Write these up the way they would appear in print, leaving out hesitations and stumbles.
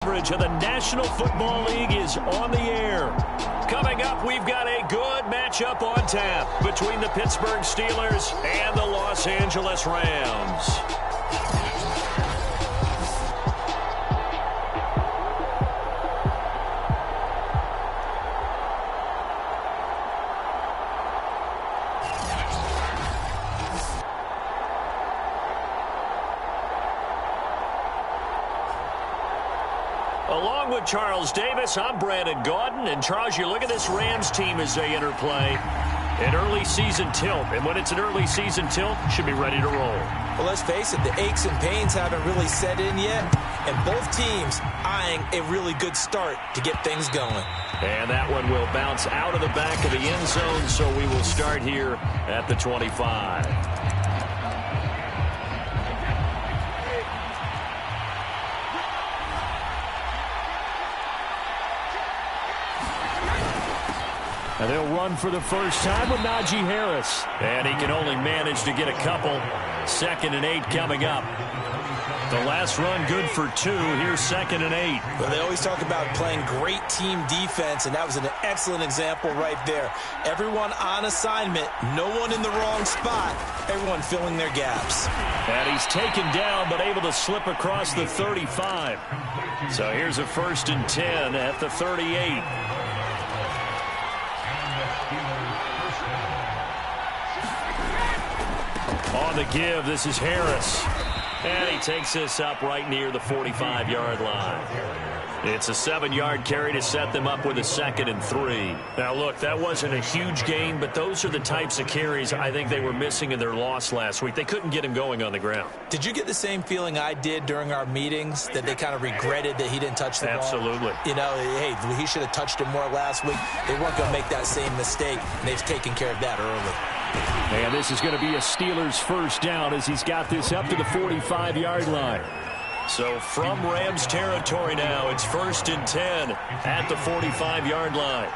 Coverage of the National Football League is on the air. Coming up, we've got a good matchup on tap between the Pittsburgh Steelers and the Los Angeles Rams. Along with Charles Davis, I'm Brandon Gaudin. And Charles, you look at this Rams team as they enter play. An early season tilt. And when it's an early season tilt, should be ready to roll. Well, let's face it, the aches and pains haven't really set in yet. And both teams eyeing a really good start to get things going. And that one will bounce out of the back of the end zone. So we will start here at the 25. And they'll run for the first time with Najee Harris. And he can only manage to get a couple. 2nd and 8 coming up. The last run good for 2. Here's 2nd and 8. Well, they always talk about playing great team defense, and that was an excellent example right there. Everyone on assignment, no one in the wrong spot, everyone filling their gaps. And he's taken down but able to slip across the 35. So here's a 1st and 10 at the 38. On the give, this is Harris. And he takes this up right near the 45-yard line. It's a 7-yard carry to set them up with a 2nd and 3. Now, look, that wasn't a huge gain, but those are the types of carries I think they were missing in their loss last week. They couldn't get him going on the ground. Did you get the same feeling I did during our meetings, that they kind of regretted that he didn't touch the ball? Absolutely. You know, hey, he should have touched it more last week. They weren't going to make that same mistake, and they've taken care of that early. And this is going to be a Steelers first down as he's got this up to the 45-yard line. So from Rams territory now, it's 1st and 10 at the 45-yard line.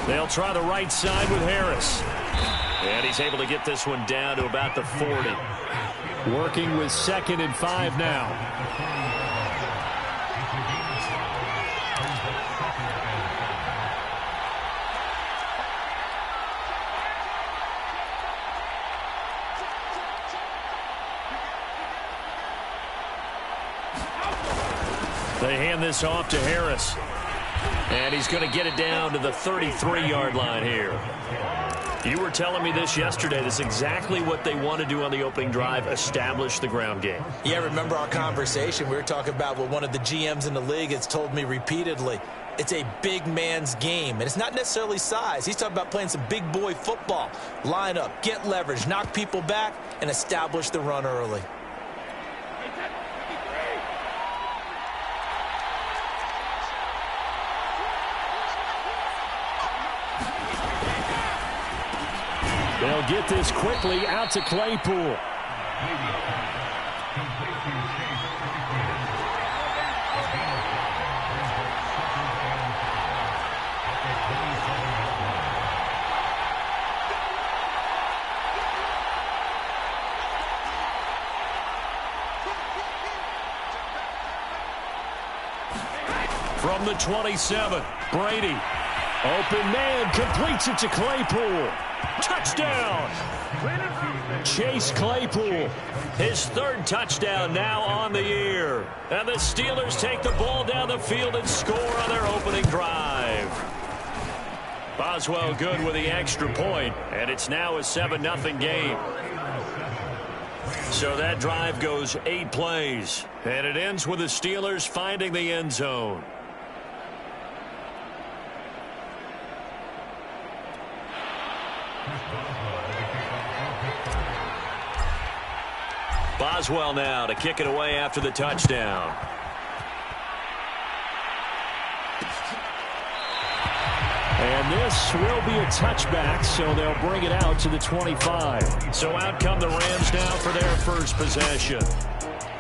They'll try the right side with Harris. And he's able to get this one down to about the 40. Working with 2nd and 5 now. They hand this off to Harris. And he's going to get it down to the 33-yard line here. You were telling me this yesterday. This is exactly what they want to do on the opening drive, establish the ground game. Yeah, remember our conversation. We were talking about what one of the GMs in the league has told me repeatedly. It's a big man's game, and it's not necessarily size. He's talking about playing some big boy football. Line up, get leverage, knock people back, and establish the run early. They'll get this quickly out to Claypool. From the 27, Brady. Open man, completes it to Claypool. Touchdown! Chase Claypool, his 3rd touchdown now on the year. And the Steelers take the ball down the field and score on their opening drive. Boswell good with the extra point, and it's now a 7-0 game. So that drive goes 8 plays, and it ends with the Steelers finding the end zone. Boswell now to kick it away after the touchdown. And this will be a touchback, so they'll bring it out to the 25. So out come the Rams now for their first possession.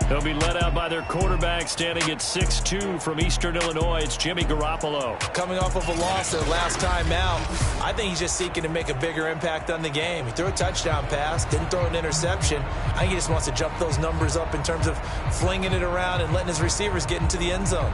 They'll be led out by their quarterback, standing at 6'2" from Eastern Illinois. It's Jimmy Garoppolo. Coming off of a loss their last time out, I think he's just seeking to make a bigger impact on the game. He threw a touchdown pass, didn't throw an interception. I think he just wants to jump those numbers up in terms of flinging it around and letting his receivers get into the end zone.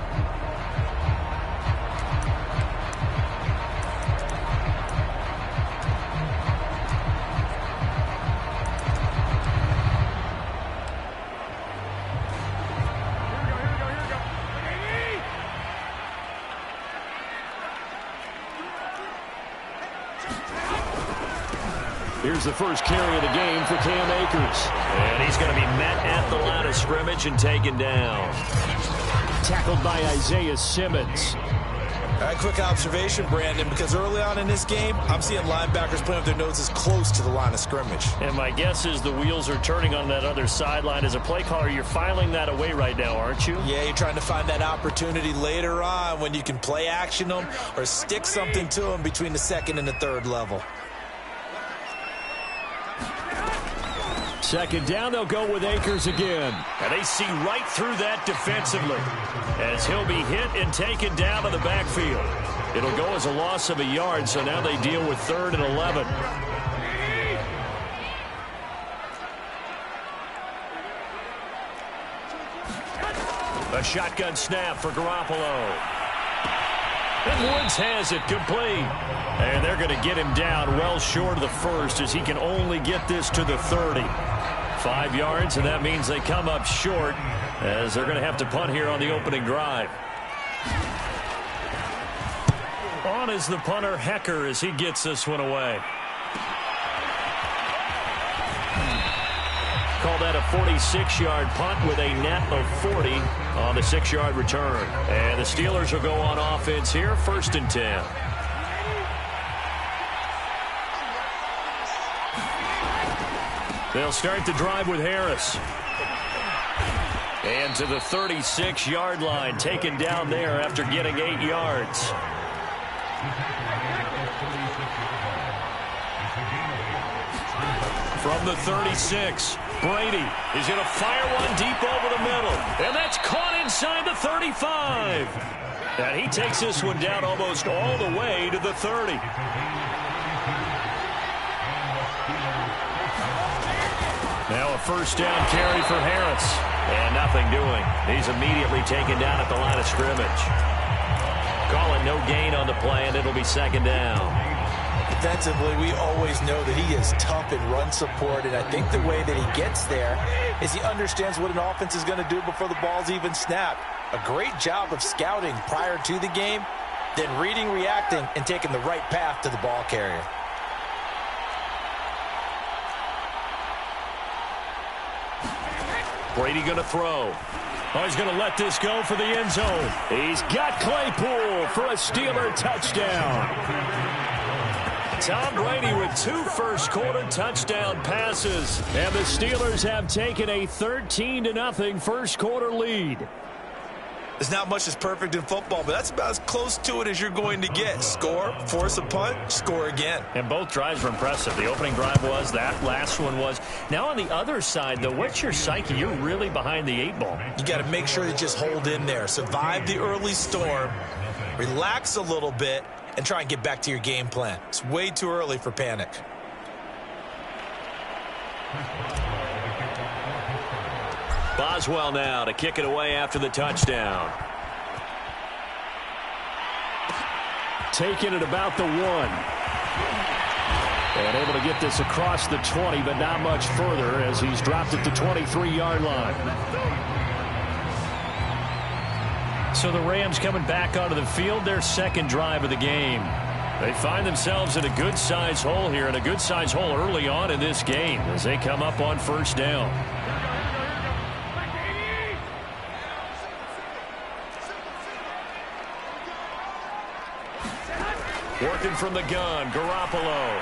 Here's the first carry of the game for Cam Akers. And he's going to be met at the line of scrimmage and taken down. Tackled by Isaiah Simmons. All right, quick observation, Brandon, because early on in this game, I'm seeing linebackers playing with their noses close to the line of scrimmage. And my guess is the wheels are turning on that other sideline. As a play caller, you're filing that away right now, aren't you? Yeah, you're trying to find that opportunity later on when you can play action them or stick something to them between the second and the third level. Second down, they'll go with Akers again. And they see right through that defensively as he'll be hit and taken down to the backfield. It'll go as a loss of a yard, so now they deal with 3rd and 11. A shotgun snap for Garoppolo. And Woods has it complete. And they're going to get him down well short of the first as he can only get this to the 30. 5 yards, and that means they come up short as they're going to have to punt here on the opening drive. On is the punter, Hecker, as he gets this one away. Call that a 46-yard punt with a net of 40 on the 6-yard return. And the Steelers will go on offense here, 1st and 10. They'll start the drive with Harris. And to the 36-yard line, taken down there after getting 8 yards. From the 36, Brady is going to fire one deep over the middle. And that's caught inside the 35. And he takes this one down almost all the way to the 30. Now a 1st down carry for Harris. And nothing doing. He's immediately taken down at the line of scrimmage. Calling no gain on the play, and it'll be 2nd down. Defensively, we always know that he is tough in run support, and I think the way that he gets there is he understands what an offense is going to do before the ball's even snapped. A great job of scouting prior to the game, then reading, reacting, and taking the right path to the ball carrier. Brady going to throw. Oh, he's going to let this go for the end zone. He's got Claypool for a Steeler touchdown. Tom Brady with 2 first-quarter touchdown passes. And the Steelers have taken a 13-0 first-quarter lead. There's not much that's perfect in football, but that's about as close to it as you're going to get. Score, force a punt, score again. And both drives were impressive. The opening drive was, that last one was. Now on the other side, though, what's your psyche? You're really behind the 8 ball. You got to make sure you just hold in there. Survive the early storm, relax a little bit, and try and get back to your game plan. It's way too early for panic. Boswell now to kick it away after the touchdown. Taking it about the 1. And able to get this across the 20, but not much further as he's dropped at the 23-yard line. So the Rams coming back onto the field, their 2nd drive of the game. They find themselves in a good-size hole here, and a good-size hole early on in this game as they come up on 1st down. Working from the gun, Garoppolo.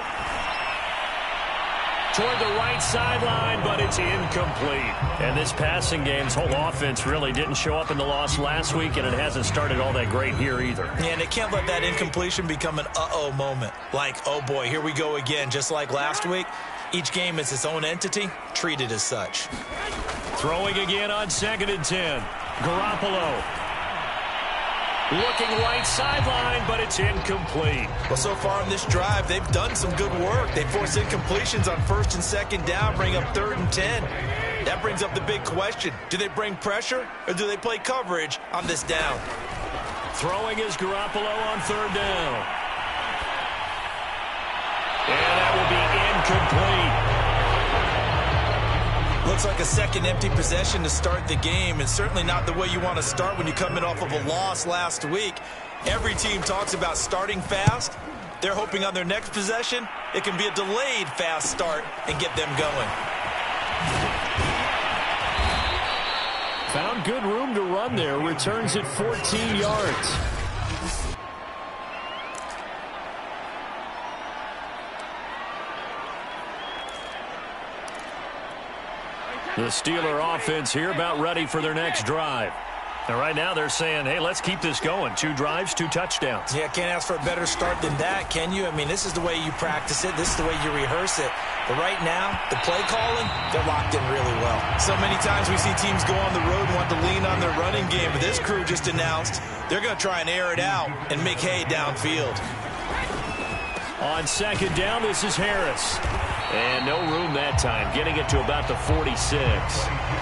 Toward the right sideline, but it's incomplete. And this passing game's whole offense really didn't show up in the loss last week, and it hasn't started all that great here either. Yeah, and they can't let that incompletion become an uh-oh moment. Like, oh boy, here we go again, just like last week. Each game is its own entity, treated as such. Throwing again on 2nd and 10. Garoppolo. Looking right sideline, but it's incomplete. Well, so far in this drive, they've done some good work. They force incompletions on 1st and 2nd down, bring up 3rd and 10. That brings up the big question. Do they bring pressure, or do they play coverage on this down? Throwing is Garoppolo on 3rd down. And that will be incomplete. Looks like a second empty possession to start the game, and certainly not the way you want to start when you're coming off of a loss last week. Every team talks about starting fast. They're hoping on their next possession, it can be a delayed fast start and get them going. Found good room to run there. Returns at 14 yards. The Steeler offense here about ready for their next drive. And right now they're saying, hey, let's keep this going. 2 drives, 2 touchdowns. Yeah, can't ask for a better start than that, can you? I mean, this is the way you practice it. This is the way you rehearse it. But right now, the play calling, they're locked in really well. So many times we see teams go on the road and want to lean on their running game. But this crew just announced they're going to try and air it out and make hay downfield. On 2nd down, this is Harris. And no room that time, getting it to about the 46.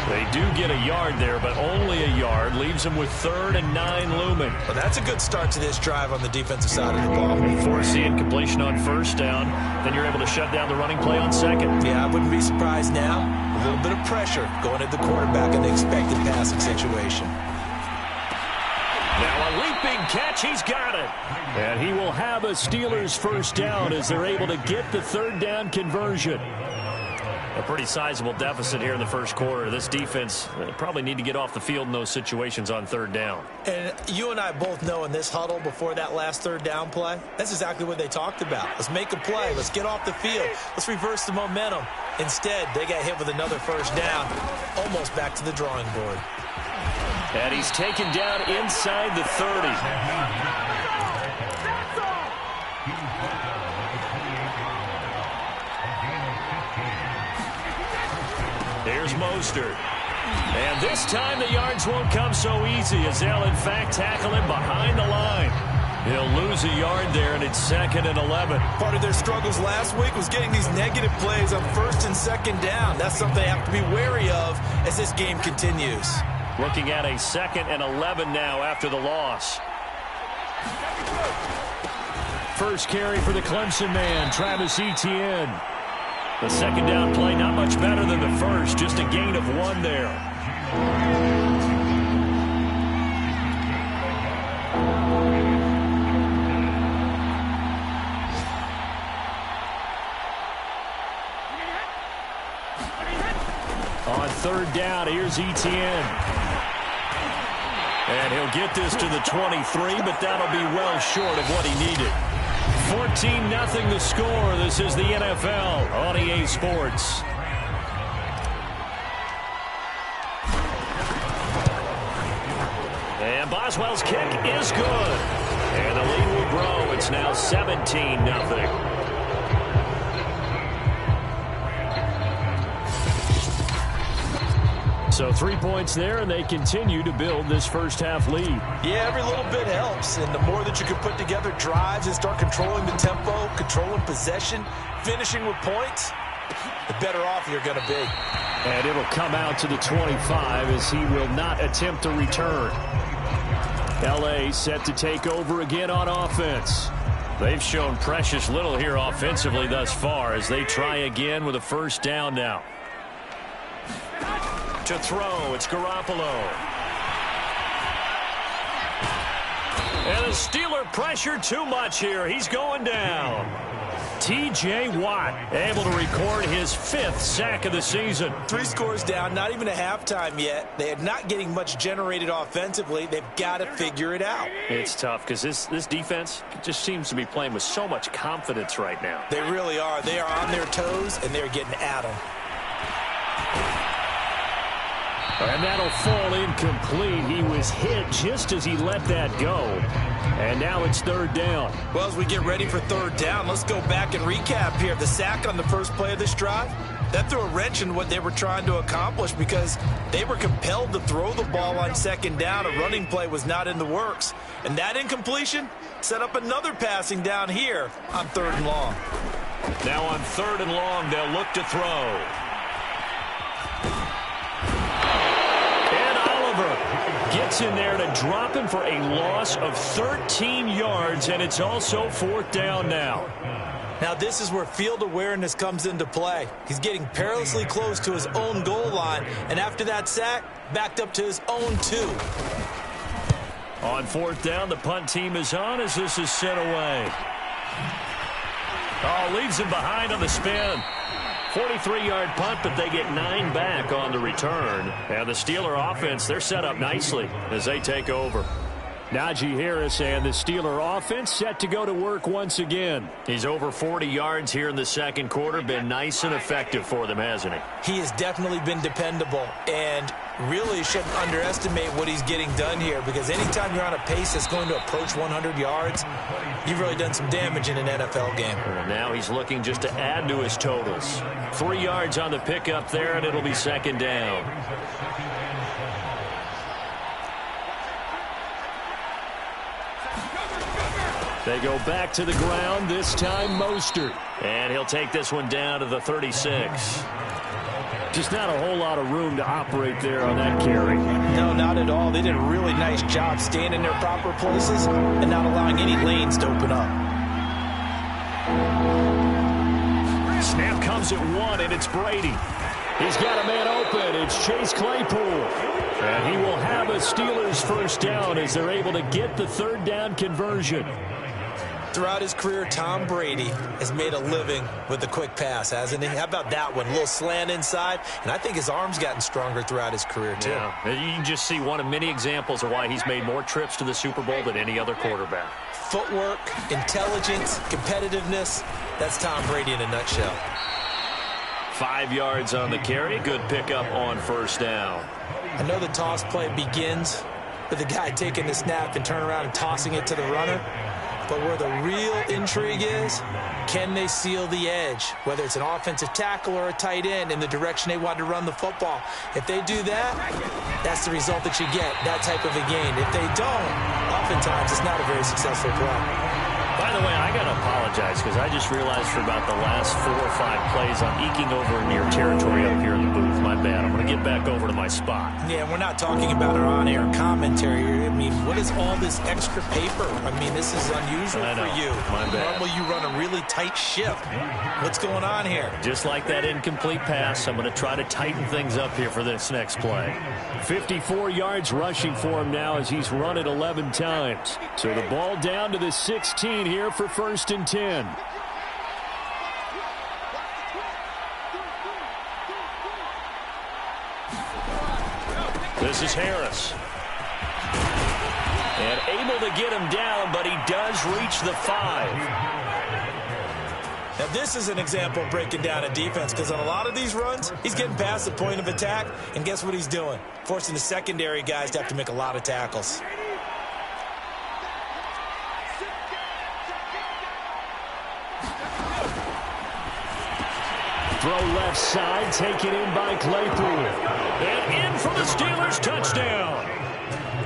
They do get a yard there, but only a yard. Leaves them with 3rd and 9 looming. Well, that's a good start to this drive on the defensive side of the ball. Forcing completion on 1st down. Then you're able to shut down the running play on 2nd. Yeah, I wouldn't be surprised now. A little bit of pressure going at the quarterback in the expected passing situation. Now a leaping catch, he's got it. And he will have a Steelers 1st down as they're able to get the 3rd down conversion. A pretty sizable deficit here in the 1st quarter. This defense probably need to get off the field in those situations on 3rd down. And you and I both know in this huddle before that last 3rd down play, that's exactly what they talked about. Let's make a play. Let's get off the field. Let's reverse the momentum. Instead, they got hit with another 1st down, almost back to the drawing board. And he's taken down inside the 30. Here's Mostert. And this time the yards won't come so easy as they'll in fact tackle him behind the line. He'll lose a yard there, and it's 2nd and 11. Part of their struggles last week was getting these negative plays on 1st and 2nd down. That's something they have to be wary of as this game continues. Looking at a 2nd and 11 now after the loss. First carry for the Clemson man, Travis Etienne. The 2nd down play not much better than the first, just a gain of 1 there. On 3rd down, here's Etienne. And he'll get this to the 23, but that'll be well short of what he needed. 14-0 the score. This is the NFL on EA Sports. And Boswell's kick is good. And the lead will grow. It's now 17-0. So 3 points there, and they continue to build this 1st half lead. Yeah, every little bit helps, and the more that you can put together drives and start controlling the tempo, controlling possession, finishing with points, the better off you're going to be. And it'll come out to the 25 as he will not attempt to return. LA set to take over again on offense. They've shown precious little here offensively thus far as they try again with a 1st down now. To throw, it's Garoppolo. And the Steeler pressure too much here. He's going down. T.J. Watt able to record his 5th sack of the season. 3 scores down, not even a halftime yet. They are not getting much generated offensively. They've got to figure it out. It's tough because this defense just seems to be playing with so much confidence right now. They really are. They are on their toes, and they're getting at them. And that'll fall incomplete. He was hit just as he let that go. And now it's third down. Well, as we get ready for third down, let's go back and recap here. The sack on the first play of this drive, that threw a wrench in what they were trying to accomplish because they were compelled to throw the ball on second down. A running play was not in the works. And that incompletion set up another passing down here on third and long. Now on third and long, they'll look to throw. Gets in there to drop him for a loss of 13 yards, and it's also fourth down now. Now this is where field awareness comes into play. He's getting perilously close to his own goal line, and after that sack, backed up to his own 2. On fourth down, the punt team is on as this is sent away. Oh, leaves him behind on the spin. 43-yard punt, but they get 9 back on the return. And the Steeler offense, they're set up nicely as they take over. Najee Harris and the Steeler offense set to go to work once again. He's over 40 yards here in the second quarter. Been nice and effective for them, hasn't he? He has definitely been dependable, and really shouldn't underestimate what he's getting done here, because anytime you're on a pace that's going to approach 100 yards, you've really done some damage in an NFL game. Well, now he's looking just to add to his totals. 3 yards on the pickup there, and it'll be second down. They go back to the ground, this time Mostert. And he'll take this one down to the 36. Just not a whole lot of room to operate there on that carry. No, not at all. They did a really nice job staying in their proper places and not allowing any lanes to open up. Snap comes at 1, and it's Brady. He's got a man open. It's Chase Claypool. And he will have a Steelers first down as they're able to get the third down conversion. Throughout his career, Tom Brady has made a living with the quick pass, hasn't he? How about that one? A little slant inside, and I think his arm's gotten stronger throughout his career, too. Yeah, you can just see one of many examples of why he's made more trips to the Super Bowl than any other quarterback. Footwork, intelligence, competitiveness, that's Tom Brady in a nutshell. 5 yards on the carry. Good pickup on first down. I know the toss play begins with the guy taking the snap and turn around and tossing it to the runner. But where the real intrigue is, can they seal the edge? Whether it's an offensive tackle or a tight end in the direction they want to run the football. If they do that, that's the result that you get, that type of a gain. If they don't, oftentimes it's not a very successful play. By the way, I got to apologize because I just realized for about the last 4 or 5 plays I'm eking over in your territory up here in the booth. My bad. I'm going to get back over to my spot. Yeah, we're not talking about our on-air commentary. I mean, what is all this extra paper? I mean, this is unusual for you. My bad. Normally you run a really tight ship. What's going on here? Just like that incomplete pass, I'm going to try to tighten things up here for this next play. 54 yards rushing for him now as he's run it 11 times. So the ball down to the 16 here for first and 10. This is Harris. And able to get him down, but he does reach the 5. Now, this is an example of breaking down a defense, because on a lot of these runs, he's getting past the point of attack, and guess what he's doing? Forcing the secondary guys to have to make a lot of tackles. Throw left side, taken in by Claypool. And in for the Steelers touchdown.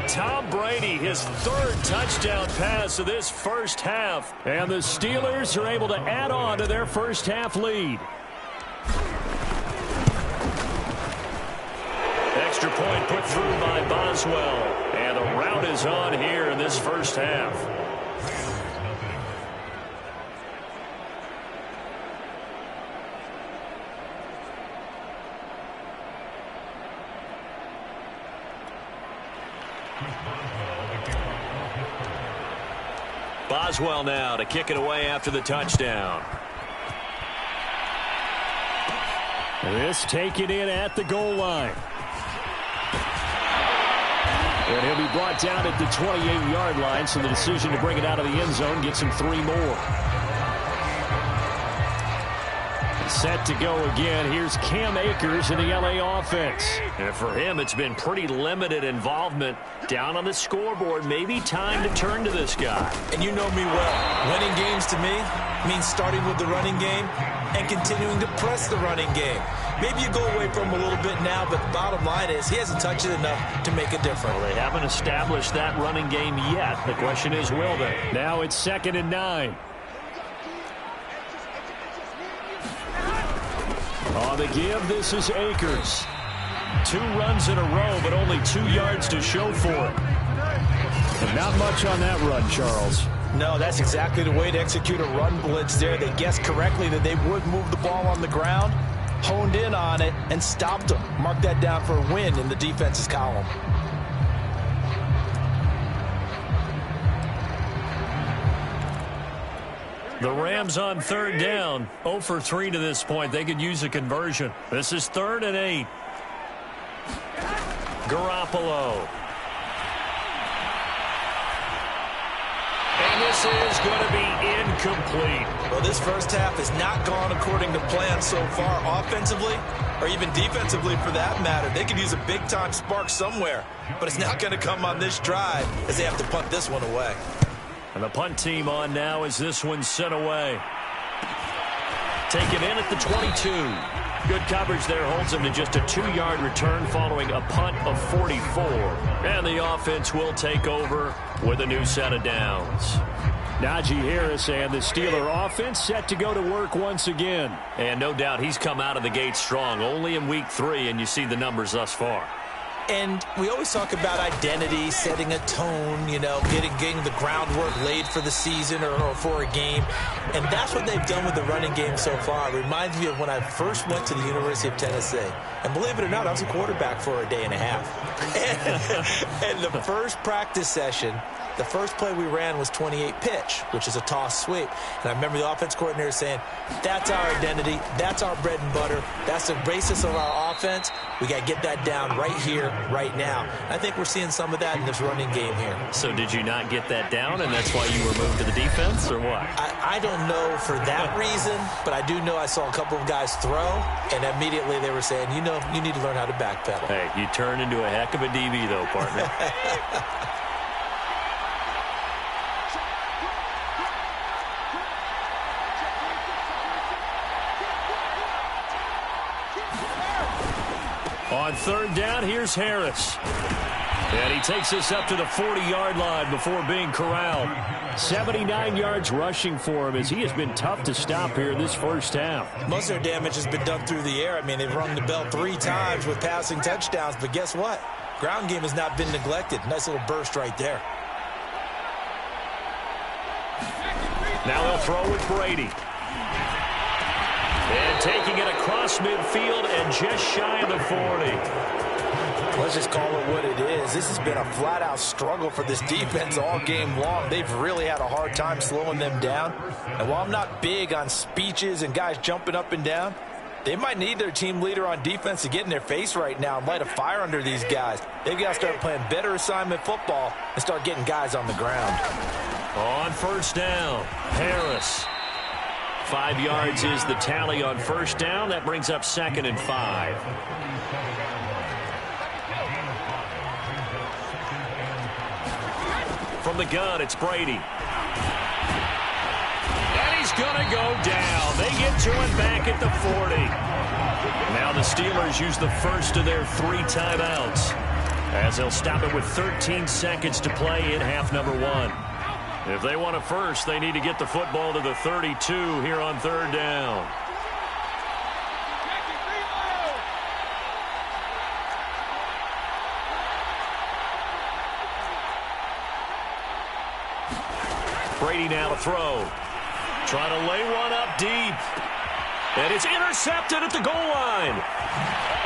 Tom Brady, his 3rd touchdown pass of this first half. And the Steelers are able to add on to their first half lead. Extra point put through by Boswell. And the rout is on here in this first half. Boswell now to kick it away after the touchdown. This taken in at the goal line. And he'll be brought down at the 28-yard line, so the decision to bring it out of the end zone gets him 3 more. Set to go again. Here's Cam Akers in the LA offense. And for him, it's been pretty limited involvement. Down on the scoreboard, maybe time to turn to this guy. And you know me well. Winning games to me means starting with the running game and continuing to press the running game. Maybe you go away from him a little bit now, but the bottom line is he hasn't touched it enough to make a difference. Well, they haven't established that running game yet. The question is, will they? Now it's 2nd and 9. On the give, this is Akers. 2 runs in a row, but only 2 yards to show for it. And not much on that run, Charles. No, that's exactly the way to execute a run blitz there. They guessed correctly that they would move the ball on the ground, honed in on it, and stopped them. Mark that down for a win in the defense's column. The Rams on 3rd down. 0 for 3 to this point. They could use a conversion. This is 3rd and 8. Garoppolo. And this is going to be incomplete. Well, this first half has not gone according to plan so far offensively or even defensively for that matter. They could use a big-time spark somewhere, but it's not going to come on this drive as they have to punt this one away. And the punt team on now as this one's sent away. Taken in at the 22. Good coverage there holds him to just a 2-yard return following a punt of 44. And the offense will take over with a new set of downs. Najee Harris and the Steeler offense set to go to work once again. And no doubt he's come out of the gate strong. Only in week 3, and you see the numbers thus far. And we always talk about identity, setting a tone, you know, getting the groundwork laid for the season or for a game. And that's what they've done with the running game so far. It reminds me of when I first went to the University of Tennessee. And believe it or not, I was a quarterback for a day and a half. And the first practice session, the first play we ran was 28 pitch, which is a toss sweep. And I remember the offense coordinator saying, that's our identity, that's our bread and butter, that's the basis of our offense. We got to get that down right here, right now. I think we're seeing some of that in this running game here. So did you not get that down, and that's why you were moved to the defense, or what? I don't know for that reason, but I do know I saw a couple of guys throw, and immediately they were saying, you know, you need to learn how to backpedal. Hey, you turned into a heck of a DB, though, partner. On 3rd down, here's Harris. And he takes us up to the 40-yard line before being corralled. 79 yards rushing for him as he has been tough to stop here this first half. Most of their damage has been done through the air. I mean, they've rung the bell 3 times with passing touchdowns, but guess what? Ground game has not been neglected. Nice little burst right there. Now they'll throw with Brady. And taking it across midfield and just shy of the 40. Let's just call it what it is. This has been a flat-out struggle for this defense all game long. They've really had a hard time slowing them down. And while I'm not big on speeches and guys jumping up and down, they might need their team leader on defense to get in their face right now and light a fire under these guys. They've got to start playing better assignment football and start getting guys on the ground. On 1st down, Harris. 5 yards is the tally on 1st down. That brings up 2nd and 5. From the gun, it's Brady. And he's going to go down. They get to him back at the 40. Now the Steelers use the first of their 3 timeouts as they'll stop it with 13 seconds to play in half number 1. If they want a first, they need to get the football to the 32 here on 3rd down. Brady now to throw. Trying to lay one up deep. And it's intercepted at the goal line.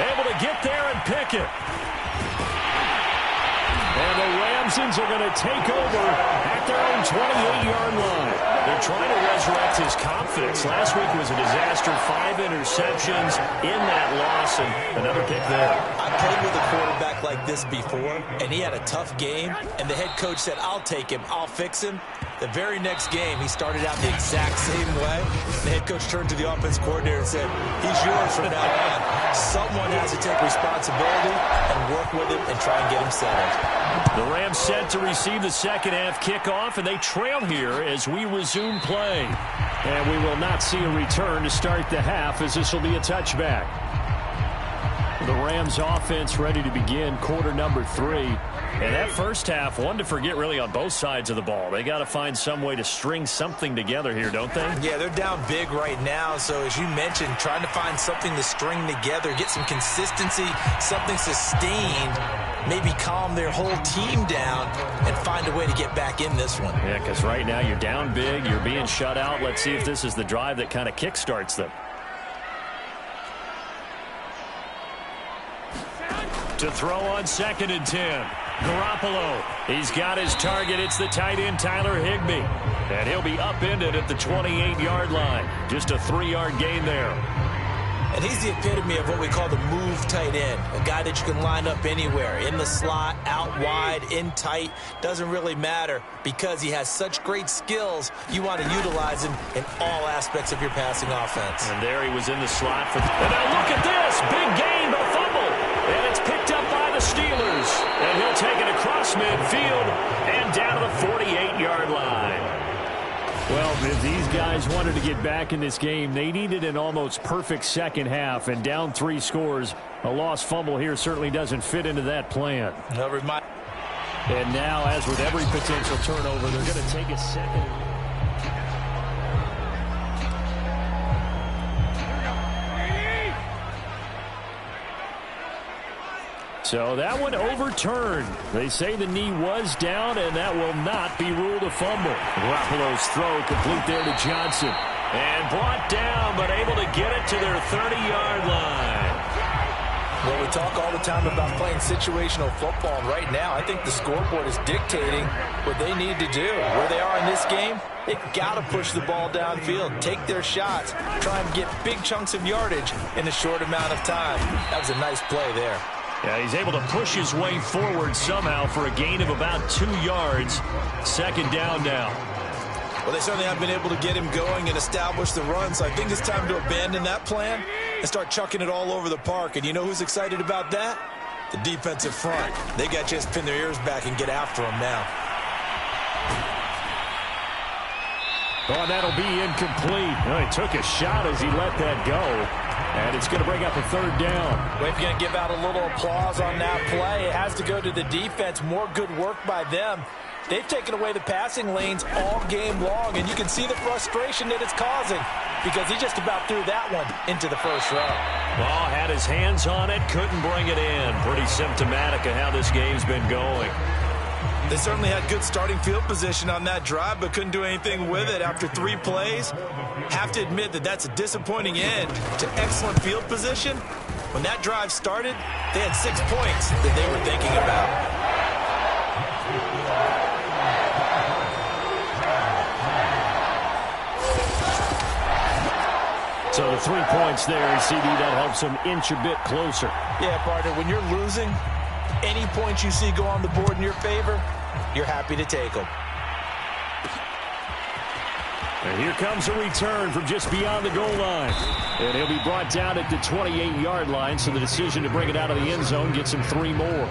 Able to get there and pick it. And the Ramsons are going to take over at their own 28-yard line. They're trying to resurrect his confidence. Last week was a disaster. 5 interceptions in that loss and another pick there. I played with a quarterback like like this before, and he had a tough game, and the head coach said, I'll take him, I'll fix him. The very next game, he started out the exact same way. The head coach turned to the offense coordinator and said, he's yours from now on. Someone has to take responsibility and work with him and try and get him settled. The Rams set to receive the second half kickoff, and they trail here as we resume play. And we will not see a return to start the half, as this will be a touchback. The Rams offense ready to begin quarter number 3. And that first half, one to forget really on both sides of the ball. They got to find some way to string something together here, don't they? Yeah, they're down big right now. So as you mentioned, trying to find something to string together, get some consistency, something sustained, maybe calm their whole team down and find a way to get back in this one. Yeah, because right now you're down big, you're being shut out. Let's see if this is the drive that kind of kickstarts them. To throw on 2nd and 10. Garoppolo, he's got his target. It's the tight end, Tyler Higbee. And he'll be upended at the 28-yard line. Just a 3-yard gain there. And he's the epitome of what we call the move tight end. A guy that you can line up anywhere. In the slot, out wide, in tight. Doesn't really matter because he has such great skills. You want to utilize him in all aspects of your passing offense. And there he was in the slot. And now look at this. Big gain, but fumble. And it's picked up by the Steelers. And he'll take it across midfield and down to the 48-yard line. Well, if these guys wanted to get back in this game, they needed an almost perfect second half. And down 3 scores, a lost fumble here certainly doesn't fit into that plan. And now, as with every potential turnover, they're going to take a second. So that one overturned. They say the knee was down, and that will not be ruled a fumble. Garoppolo's throw complete there to Johnson. And brought down, but able to get it to their 30-yard line. Well, we talk all the time about playing situational football, and right now I think the scoreboard is dictating what they need to do. Where they are in this game, they've got to push the ball downfield, take their shots, try and get big chunks of yardage in a short amount of time. That was a nice play there. Yeah, he's able to push his way forward somehow for a gain of about 2 yards. 2nd down now. Well, they certainly have been able to get him going and establish the run, so I think it's time to abandon that plan and start chucking it all over the park. And you know who's excited about that? The defensive front. They got a chance to pin their ears back and get after him now. Oh, that'll be incomplete. Oh, he took a shot as he let that go. And it's going to bring up a 3rd down. We're going to give out a little applause on that play. It has to go to the defense. More good work by them. They've taken away the passing lanes all game long, and you can see the frustration that it's causing because he just about threw that one into the first row. Ball had his hands on it, couldn't bring it in. Pretty symptomatic of how this game's been going. They certainly had good starting field position on that drive, but couldn't do anything with it after 3 plays. Have to admit that that's a disappointing end to excellent field position. When that drive started, they had 6 points that they were thinking about. So the 3 points there, CD, that helps them inch a bit closer. Yeah, partner, when you're losing, any points you see go on the board in your favor, you're happy to take them. And here comes a return from just beyond the goal line. And he'll be brought down at the 28-yard line, so the decision to bring it out of the end zone gets him 3 more.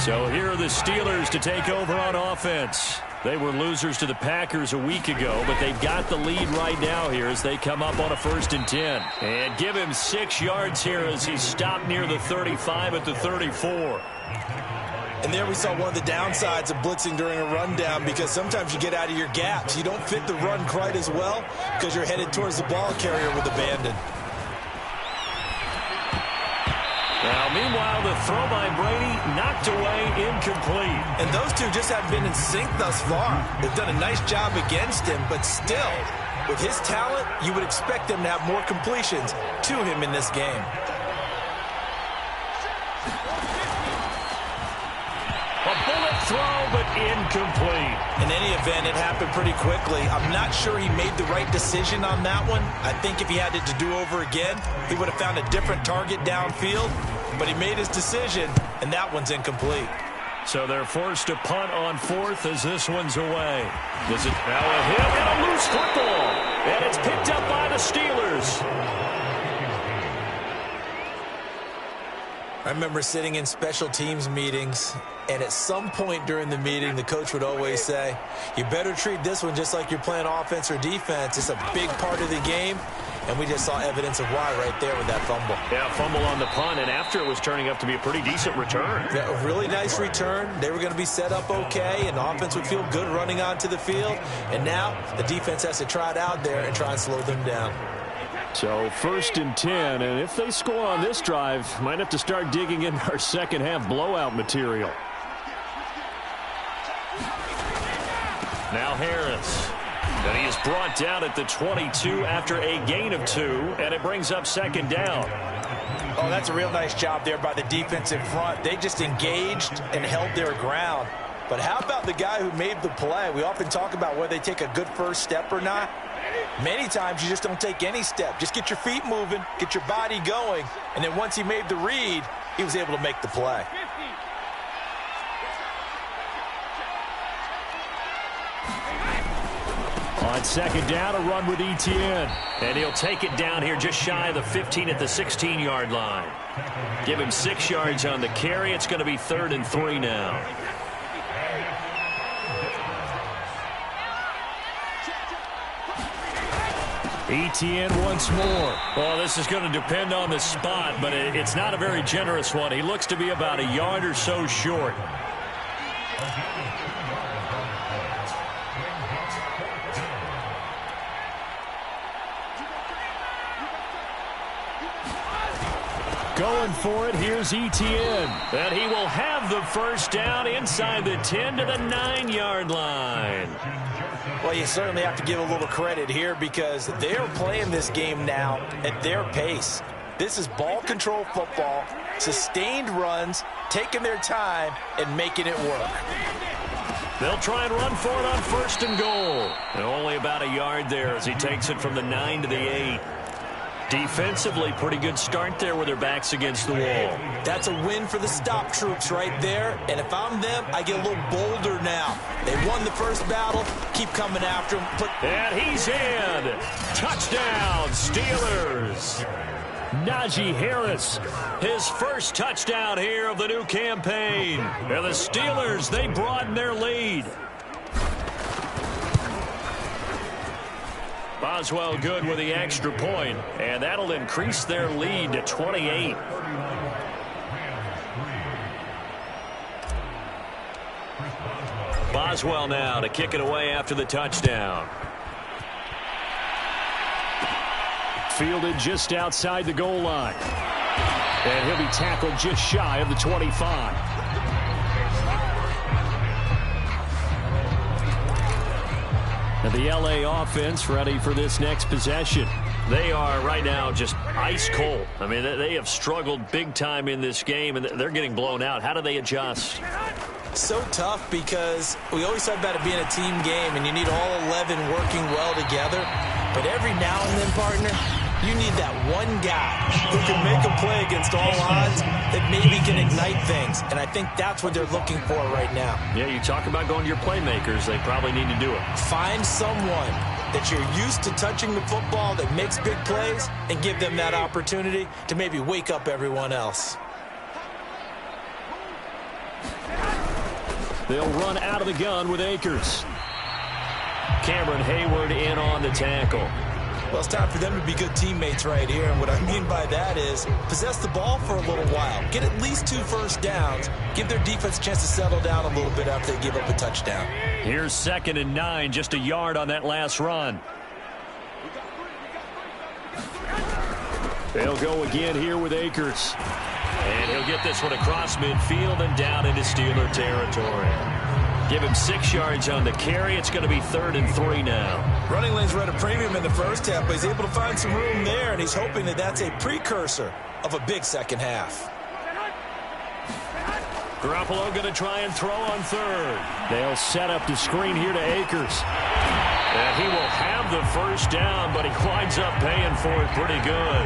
So here are the Steelers to take over on offense. They were losers to the Packers a week ago, but they've got the lead right now here as they come up on a 1st and 10. And give him 6 yards here as he's stopped near the 35 at the 34. And there we saw one of the downsides of blitzing during a rundown because sometimes you get out of your gaps. You don't fit the run quite as well because you're headed towards the ball carrier with abandon. Now, meanwhile, the throw by Brady knocked away, incomplete. And those two just haven't been in sync thus far. They've done a nice job against him, but still, with his talent, you would expect them to have more completions to him in this game. A bullet throw, but incomplete. And any event, it happened pretty quickly. I'm not sure he made the right decision on that one. I think if he had it to do over again, he would have found a different target downfield. But he made his decision, and that one's incomplete. So they're forced to punt on fourth as this one's away. Does it now a hit and a loose football, and it's picked up by the Steelers. I remember sitting in special teams meetings, and at some point during the meeting, the coach would always say, you better treat this one just like you're playing offense or defense. It's a big part of the game, and we just saw evidence of why right there with that fumble. Yeah, fumble on the punt, and after it was turning up to be a pretty decent return. Yeah, a really nice return. They were going to be set up okay, and the offense would feel good running onto the field. And now the defense has to try it out there and try and slow them down. So 1st and 10, and if they score on this drive, might have to start digging in our second half blowout material. Now Harris. And he is brought down at the 22 after a gain of 2, and it brings up 2nd down. Oh, that's a real nice job there by the defense in front. They just engaged and held their ground. But how about the guy who made the play? We often talk about whether they take a good first step or not. Many times you just don't take any step. Just get your feet moving, get your body going, and then once he made the read, he was able to make the play. On 2nd down, a run with Etienne. And he'll take it down here just shy of the 15 at the 16-yard line. Give him 6 yards on the carry. It's going to be 3rd and 3 now. Etienne once more. Well, this is going to depend on the spot, but it's not a very generous one. He looks to be about a yard or so short. Going for it, here's Etienne. And he will have the first down inside the 10 to the 9-yard line. Well, you certainly have to give a little credit here because they're playing this game now at their pace. This is ball control football, sustained runs, taking their time, and making it work. They'll try and run for it on 1st and goal. And only about a yard there as he takes it from the 9 to the 8. Defensively, pretty good start there with their backs against the wall. That's a win for the stop troops right there. And if I'm them, I get a little bolder now. They won the first battle. Keep coming after them. And he's in. Touchdown, Steelers. Najee Harris. His first touchdown here of the new campaign. And the Steelers, they broaden their lead. Boswell good with the extra point, and that'll increase their lead to 28. Boswell now to kick it away after the touchdown. Fielded just outside the goal line. And he'll be tackled just shy of the 25. And the LA offense ready for this next possession. They are right now just ice cold. I mean, they have struggled big time in this game, and they're getting blown out. How do they adjust? So tough because we always talk about it being a team game, and you need all 11 working well together. But every now and then, partner, you need that one guy who can make a play against all odds that maybe can ignite things. And I think that's what they're looking for right now. Yeah, you talk about going to your playmakers. They probably need to do it. Find someone that you're used to touching the football that makes big plays and give them that opportunity to maybe wake up everyone else. They'll run out of the gun with Akers. Cameron Hayward in on the tackle. Well, it's time for them to be good teammates right here. And what I mean by that is possess the ball for a little while. Get at least 2 first downs. Give their defense a chance to settle down a little bit after they give up a touchdown. Here's 2nd and 9, just a yard on that last run. They'll go again here with Akers. And he'll get this one across midfield and down into Steeler territory. Give him 6 yards on the carry. It's going to be 3rd and 3 now. Running lanes were at a premium in the first half, but he's able to find some room there, and he's hoping that that's a precursor of a big second half. Garoppolo going to try and throw on third. They'll set up the screen here to Akers. And he will have the first down, but he winds up paying for it pretty good.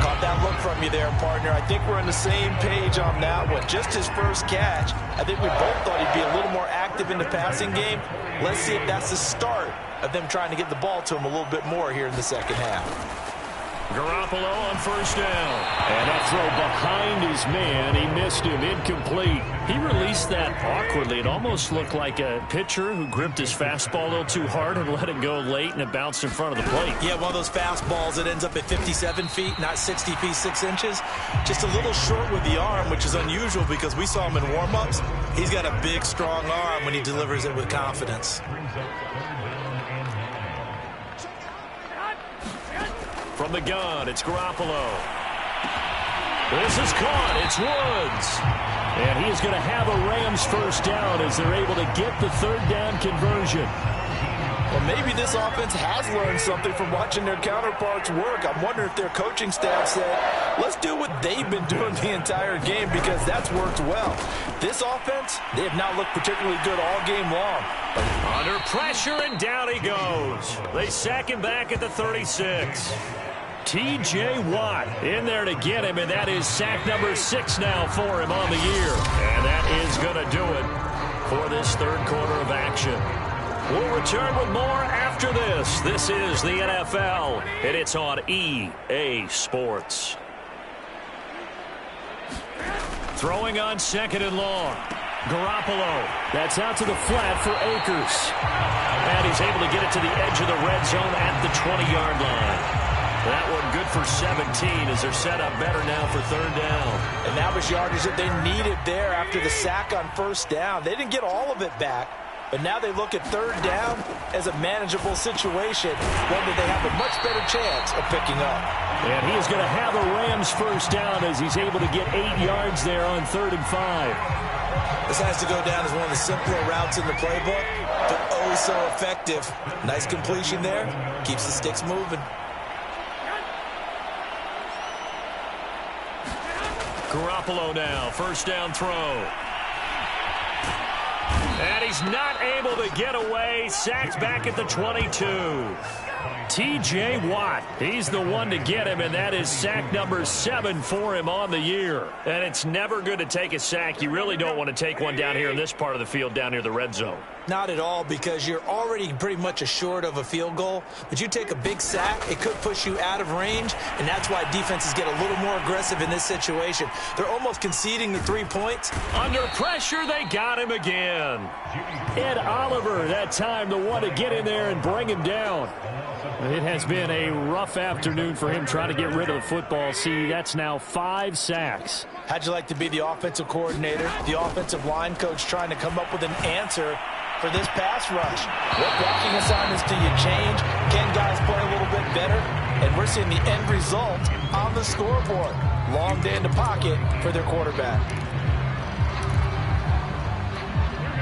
Caught that look from you there, partner. I think we're on the same page on that one. Just his first catch. I think we both thought he'd be a little more active in the passing game. Let's see if that's the start of them trying to get the ball to him a little bit more here in the second half. Garoppolo on first down. And that throw behind his man. He missed him. Incomplete. He released that awkwardly. It almost looked like a pitcher who gripped his fastball a little too hard and let it go late, and it bounced in front of the plate. Yeah, one of those fastballs that ends up at 57 feet, not 60 feet, 6 inches. Just a little short with the arm, which is unusual because we saw him in warm-ups. He's got a big, strong arm when he delivers it with confidence. From the gun, it's Garoppolo. This is caught. It's Woods. And he is going to have a Rams first down as they're able to get the third down conversion. Well, maybe this offense has learned something from watching their counterparts work. I'm wondering if their coaching staff said, let's do what they've been doing the entire game because that's worked well. This offense, they have not looked particularly good all game long. Under pressure, and down he goes. They sack him back at the 36. T.J. Watt in there to get him, and that is sack number 6 now for him on the year. And that is going to do it for this third quarter of action. We'll return with more after this. This is the NFL, and it's on EA Sports. Throwing on second and long. Garoppolo. That's out to the flat for Akers. And he's able to get it to the edge of the red zone at the 20-yard line. That one good for 17 as they're set up better now for third down. And that was yardage that they needed there after the sack on first down. They didn't get all of it back, but now they look at third down as a manageable situation, one that they have a much better chance of picking up. And he is going to have a Rams first down as he's able to get 8 yards there on 3rd and 5. This has to go down as one of the simpler routes in the playbook, but oh so effective. Nice completion there. Keeps the sticks moving. Garoppolo now, first down throw. And he's not able to get away. Sacked back at the 22. T.J. Watt, he's the one to get him, and that is sack number 7 for him on the year. And it's never good to take a sack. You really don't want to take one down here in this part of the field, down near the red zone. Not at all, because you're already pretty much assured of a field goal. But you take a big sack, it could push you out of range, and that's why defenses get a little more aggressive in this situation. They're almost conceding the 3 points. Under pressure, they got him again. Ed Oliver, that time, the one to get in there and bring him down. It has been a rough afternoon for him trying to get rid of the football. See, that's now 5 sacks. How'd you like to be the offensive coordinator, the offensive line coach trying to come up with an answer for this pass rush? What blocking assignments do you change? Can guys play a little bit better? And we're seeing the end result on the scoreboard. Long day in the pocket for their quarterback.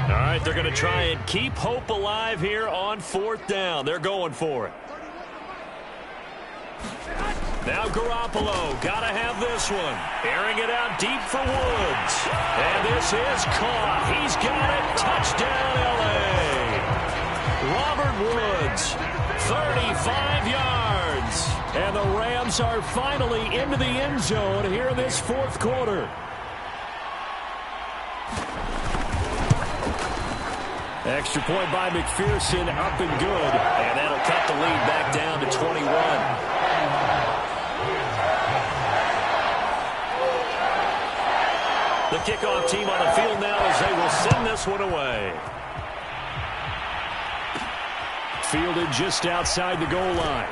All right, they're going to try and keep hope alive here on 4th down. They're going for it. Now Garoppolo, got to have this one. Airing it out deep for Woods. And this is caught. He's got it. Touchdown, L.A. Robert Woods, 35 yards. And the Rams are finally into the end zone here in this 4th quarter. Extra point by McPherson, up and good. And that'll cut the lead back down to 21. The kickoff team on the field now as they will send this one away. Fielded just outside the goal line.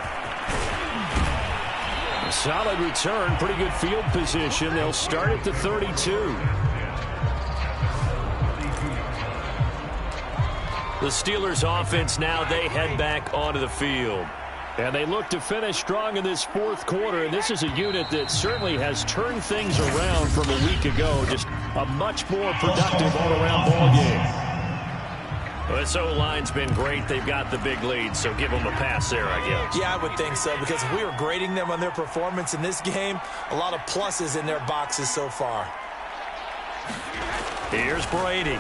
A solid return, pretty good field position. They'll start at the 32. The Steelers offense now, they head back onto the field. And they look to finish strong in this 4th quarter. And this is a unit that certainly has turned things around from a week ago. Just a much more productive all-around ball game. Well, this O-line's been great. They've got the big lead, so give them a pass there, I guess. Yeah, I would think so, because if we were grading them on their performance in this game, a lot of pluses in their boxes so far. Here's Brady.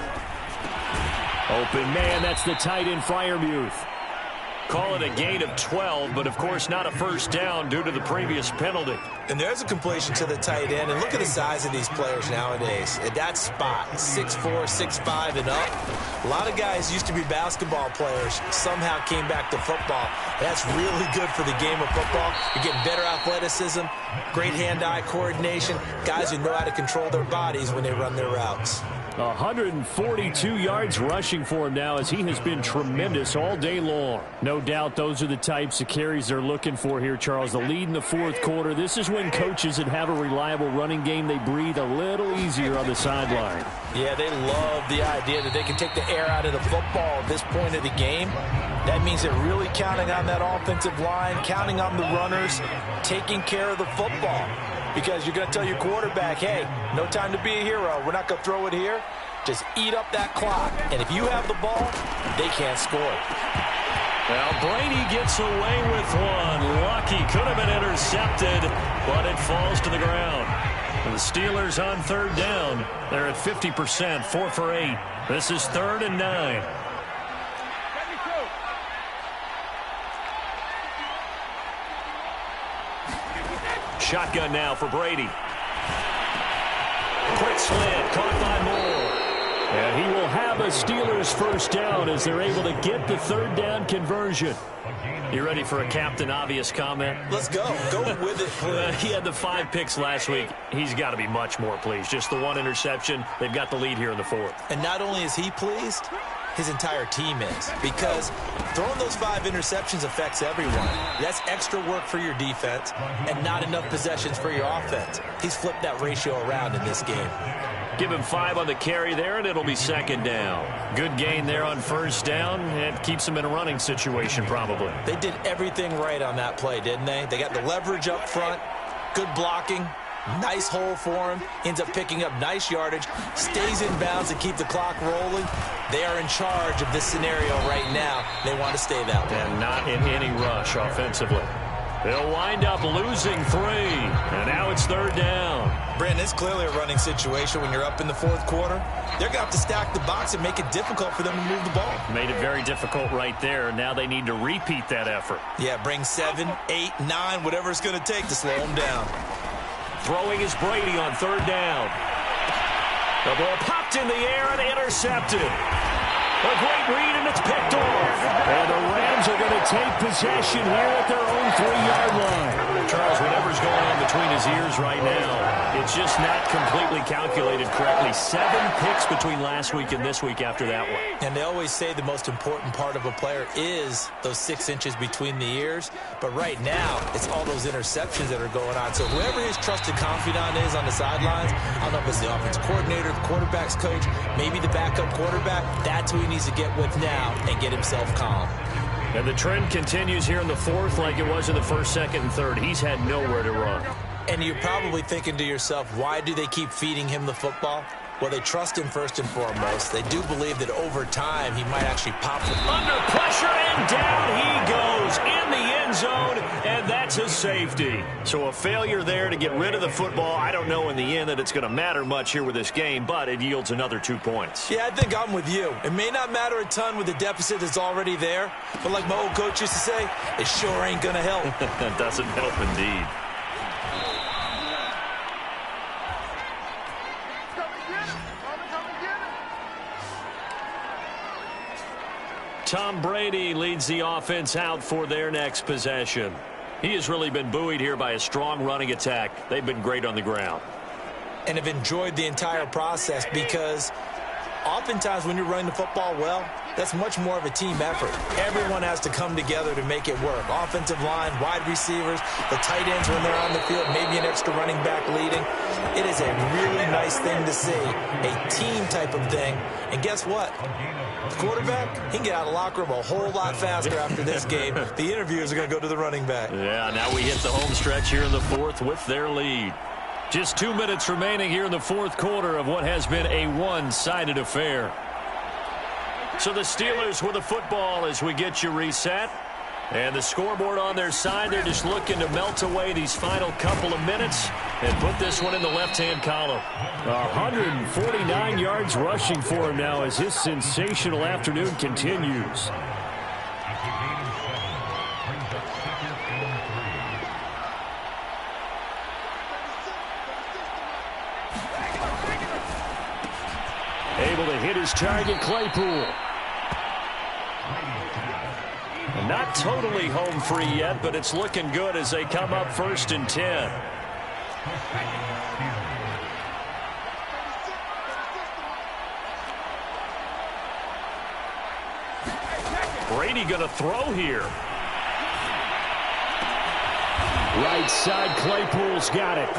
Open man, that's the tight end Freiermuth. Call it a gain of 12, but of course not a first down due to the previous penalty. And there's a completion to the tight end. And look at the size of these players nowadays. At that spot, 6'4", 6'5", and up. A lot of guys used to be basketball players, somehow came back to football. That's really good for the game of football. You're getting better athleticism, great hand-eye coordination, guys who know how to control their bodies when they run their routes. 142 yards rushing for him now as he has been tremendous all day long. No doubt those are the types of carries they're looking for here, Charles. The lead in the fourth quarter. This is when coaches that have a reliable running game, they breathe a little easier on the sideline. Yeah, they love the idea that they can take the air out of the football at this point of the game. That means they're really counting on that offensive line, counting on the runners, taking care of the football. Because you're going to tell your quarterback, hey, no time to be a hero. We're not going to throw it here. Just eat up that clock. And if you have the ball, they can't score. Well, Brady gets away with one. Lucky, could have been intercepted, but it falls to the ground. And the Steelers on third down. They're at 50%, 4 for 8. This is 3rd and 9. Shotgun now for Brady. Quick slant, caught by Moore. And he will have a Steelers first down as they're able to get the third down conversion. You ready for a Captain Obvious comment? Let's go. Go with it, please. He had the 5 picks last week. He's got to be much more pleased. Just the 1 interception. They've got the lead here in the 4th. And not only is he pleased, his entire team is. Because throwing those 5 interceptions affects everyone. That's extra work for your defense and not enough possessions for your offense. He's flipped that ratio around in this game. Give him 5 on the carry there, and it'll be 2nd down. Good gain there on first down. It keeps him in a running situation, probably. They did everything right on that play, didn't they? They got the leverage up front, good blocking, nice hole for him, ends up picking up nice yardage, stays in bounds to keep the clock rolling. They are in charge of this scenario right now. They want to stay that way. And not in any rush offensively. They'll wind up losing 3, and now it's 3rd down. Brandon, it's clearly a running situation when you're up in the 4th quarter. They're going to have to stack the box and make it difficult for them to move the ball. Made it very difficult right there. Now they need to repeat that effort. Yeah, bring 7, 8, 9, whatever it's going to take to slow them down. Throwing is Brady on 3rd down. The ball popped in the air and intercepted. A great read, and it's picked off. And the Rams are going to take possession here at their own 3-yard line. Charles, whatever's going on between his ears right now, it's just not completely calculated correctly. 7 picks between last week and this week after that one. And they always say the most important part of a player is those 6 inches between the ears. But right now, it's all those interceptions that are going on. So whoever his trusted confidant is on the sidelines, I don't know if it's the offensive coordinator, the quarterback's coach, maybe the backup quarterback, that's who he needs to get with now and get himself calm. And the trend continues here in the 4th like it was in the 1st, 2nd, and 3rd. He's had nowhere to run. And you're probably thinking to yourself, why do they keep feeding him the football? Well, they trust him first and foremost. They do believe that over time he might actually pop it. Under pressure, and down he goes in the end zone, and that's a safety. So a failure there to get rid of the football. I don't know in the end that it's going to matter much here with this game, but it yields another 2 points. Yeah, I think I'm with you. It may not matter a ton with the deficit that's already there, but like my old coach used to say, it sure ain't going to help. That doesn't help indeed. Tom Brady leads the offense out for their next possession. He has really been buoyed here by a strong running attack. They've been great on the ground. And have enjoyed the entire process because oftentimes when you're running the football well, that's much more of a team effort. Everyone has to come together to make it work. Offensive line, wide receivers, the tight ends when they're on the field, maybe an extra running back leading. It is a really nice thing to see, a team type of thing. And guess what? The quarterback, he can get out of the locker room a whole lot faster after this game. The interviewers are going to go to the running back. Yeah, now we hit the home stretch here in the 4th with their lead. Just 2 minutes remaining here in the 4th quarter of what has been a one-sided affair. So the Steelers with the football as we get you reset. And the scoreboard on their side, they're just looking to melt away these final couple of minutes. and put this one in the left-hand column. 149 yards rushing for him now as his sensational afternoon continues. Able to hit his target, Claypool. Not totally home free yet, but it's looking good as they come up 1st and 10. Brady going to throw here. Right side, Claypool's got it.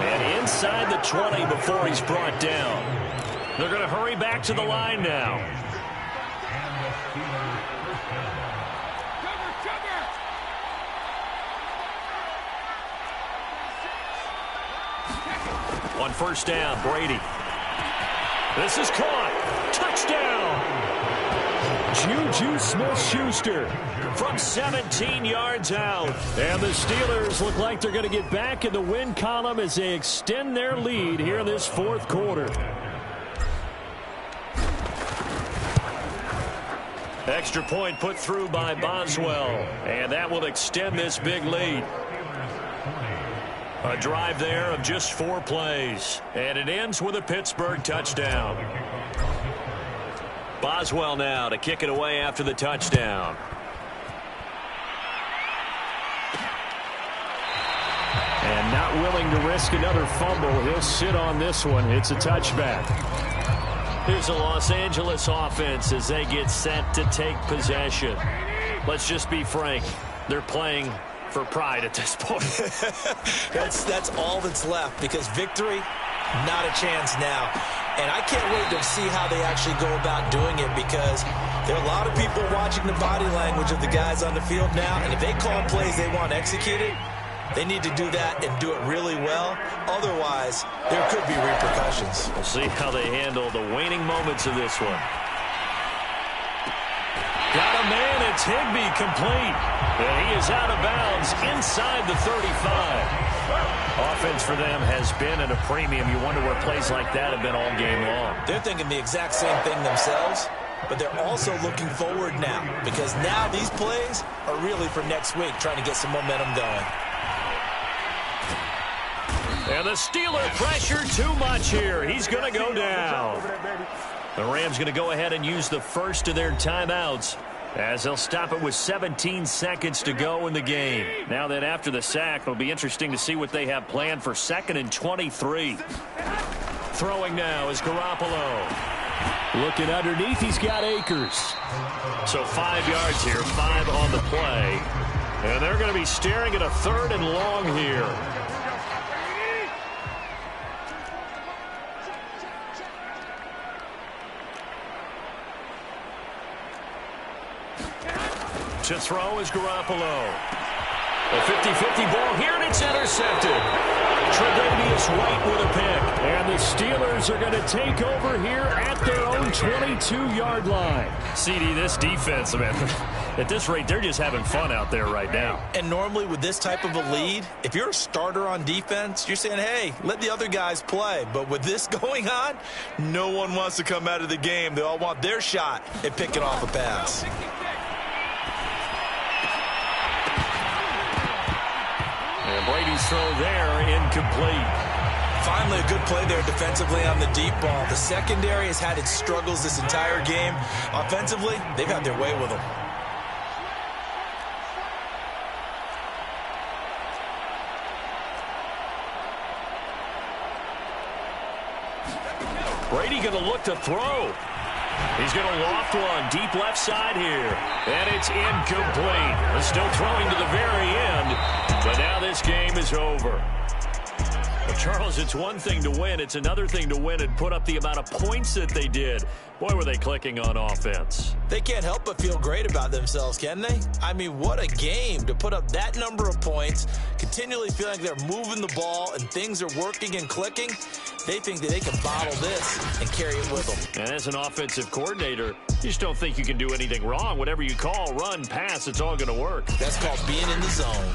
And inside the 20 before he's brought down. They're going to hurry back to the line now. On 1st down, Brady. This is caught. Touchdown. Juju Smith-Schuster from 17 yards out. And the Steelers look like they're going to get back in the win column as they extend their lead here in this 4th quarter. Extra point put through by Boswell. And that will extend this big lead. A drive there of just 4 plays. And it ends with a Pittsburgh touchdown. Boswell now to kick it away after the touchdown. And not willing to risk another fumble. He'll sit on this one. It's a touchback. Here's the Los Angeles offense as they get set to take possession. Let's just be frank. They're playing for pride at this point. That's all that's left, because victory, not a chance now. And I can't wait to see how they actually go about doing it, because there are a lot of people watching the body language of the guys on the field now, and if they call plays they want executed, they need to do that and do it really well. Otherwise, there could be repercussions. We'll see how they handle the waning moments of this one. Got a man, it's Higbee, complete. And he is out of bounds inside the 35. Offense for them has been at a premium. You wonder where plays like that have been all game long. They're thinking the exact same thing themselves, but they're also looking forward now, because now these plays are really for next week, trying to get some momentum going. And the Steeler pressure too much here. He's going to go down. The Rams going to go ahead and use the first of their timeouts, as they'll stop it with 17 seconds to go in the game. Now that after the sack, it'll be interesting to see what they have planned for 2nd and 23. Throwing now is Garoppolo. Looking underneath, he's got Akers. So 5 yards here, 5 on the play. And they're going to be staring at a 3rd and long here. To throw is Garoppolo. A 50-50 ball here, and it's intercepted. Tre'Davious White with a pick. And the Steelers are going to take over here at their own 22-yard line. CD, this defense, man, at this rate, they're just having fun out there right now. And normally with this type of a lead, if you're a starter on defense, you're saying, hey, let the other guys play. But with this going on, no one wants to come out of the game. They all want their shot at picking off a pass. And Brady's throw there, incomplete. Finally, a good play there defensively on the deep ball. The secondary has had its struggles this entire game. Offensively, they've had their way with them. Brady going to look to throw. He's going to loft one deep left side here. And it's incomplete. They're still throwing to the very end. But now this game is over. Well, Charles, it's one thing to win. It's another thing to win and put up the amount of points that they did. Boy, were they clicking on offense. They can't help but feel great about themselves, can they? I mean, what a game to put up that number of points, continually feeling like they're moving the ball and things are working and clicking. They think that they can bottle this and carry it with them. And as an offensive coordinator, you just don't think you can do anything wrong. Whatever you call, run, pass, it's all going to work. That's called being in the zone.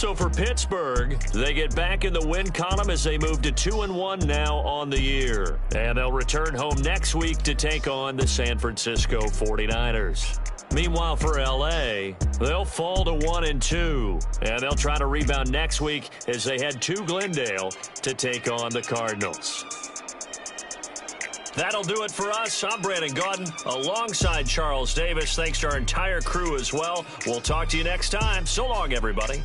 So for Pittsburgh, they get back in the win column as they move to 2-1 now on the year. And they'll return home next week to take on the San Francisco 49ers. Meanwhile, for L.A., they'll fall to 1-2, and they'll try to rebound next week as they head to Glendale to take on the Cardinals. That'll do it for us. I'm Brandon Gaudin alongside Charles Davis. Thanks to our entire crew as well. We'll talk to you next time. So long, everybody.